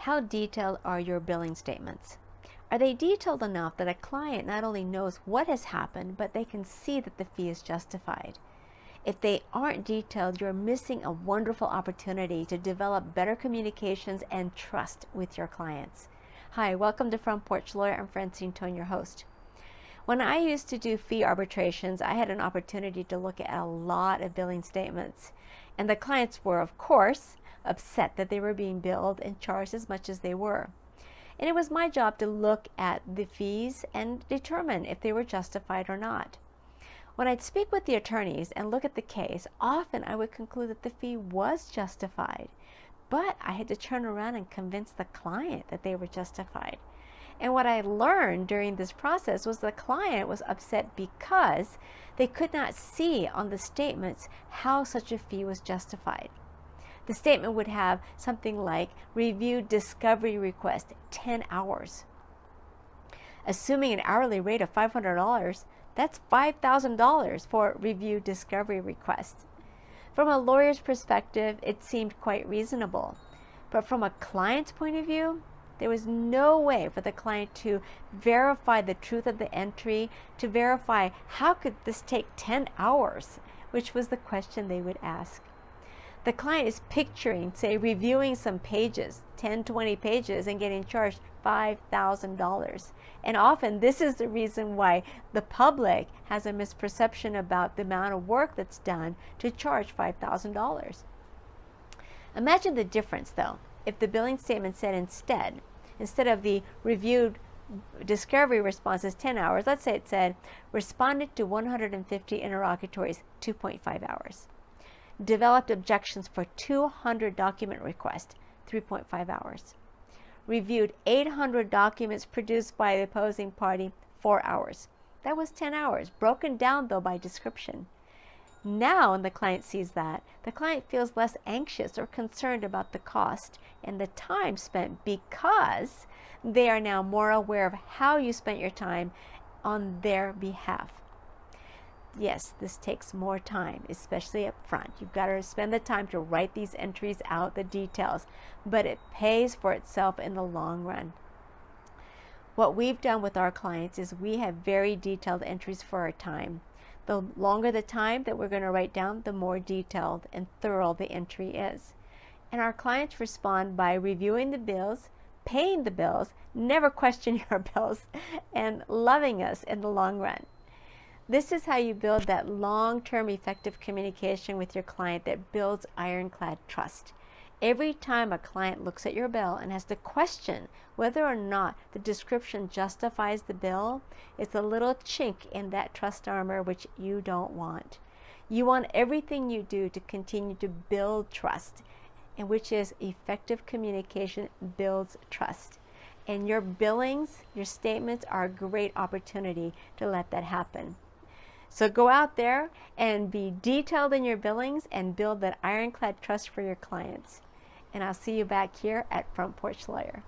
How detailed are your billing statements? Are they detailed enough that a client not only knows what has happened, but they can see that the fee is justified? If they aren't detailed, you're missing a wonderful opportunity to develop better communications and trust with your clients. Hi, welcome to From Porch Lawyer. I'm Francine, your host. When I used to do fee arbitrations, I had an opportunity to look at a lot of billing statements. And the clients were, of course, upset that they were being billed and charged as much as they were. And it was my job to look at the fees and determine if they were justified or not. When I'd speak with the attorneys and look at the case, often I would conclude that the fee was justified. But I had to turn around and convince the client that they were justified. And what I learned during this process was the client was upset because they could not see on the statements how such a fee was justified. The statement would have something like review discovery request 10 hours. Assuming an hourly rate of $500, that's $5,000 for review discovery request. From a lawyer's perspective, it seemed quite reasonable. But from a client's point of view, there was no way for the client to verify the truth of the entry, to verify how could this take 10 hours, which was the question they would ask. The client is picturing, say, reviewing some pages, 10, 20 pages, and getting charged $5,000. And often this is the reason why the public has a misperception about the amount of work that's done to charge $5,000. Imagine the difference, though, if the billing statement said instead of the reviewed discovery responses 10 hours, let's say it said responded to 150 interrogatories 2.5 hours. Developed objections for 200 document requests 3.5 hours. Reviewed 800 documents produced by the opposing party 4 hours. That was 10 hours, broken down though by description. Now, when the client sees that, the client feels less anxious or concerned about the cost and the time spent because they are now more aware of how you spent your time on their behalf. Yes, this takes more time, especially up front. You've got to spend the time to write these entries out, the details, but it pays for itself in the long run. What we've done with our clients is we have very detailed entries for our time. The longer the time that we're going to write down, the more detailed and thorough the entry is. And our clients respond by reviewing the bills, paying the bills, never questioning our bills, and loving us in the long run. This is how you build that long-term effective communication with your client that builds ironclad trust. Every time a client looks at your bill and has to question whether or not the description justifies the bill, it's a little chink in that trust armor which you don't want. You want everything you do to continue to build trust, and which is effective communication builds trust. And your billings, your statements are a great opportunity to let that happen. So go out there and be detailed in your billings and build that ironclad trust for your clients. And I'll see you back here at Front Porch Lawyer.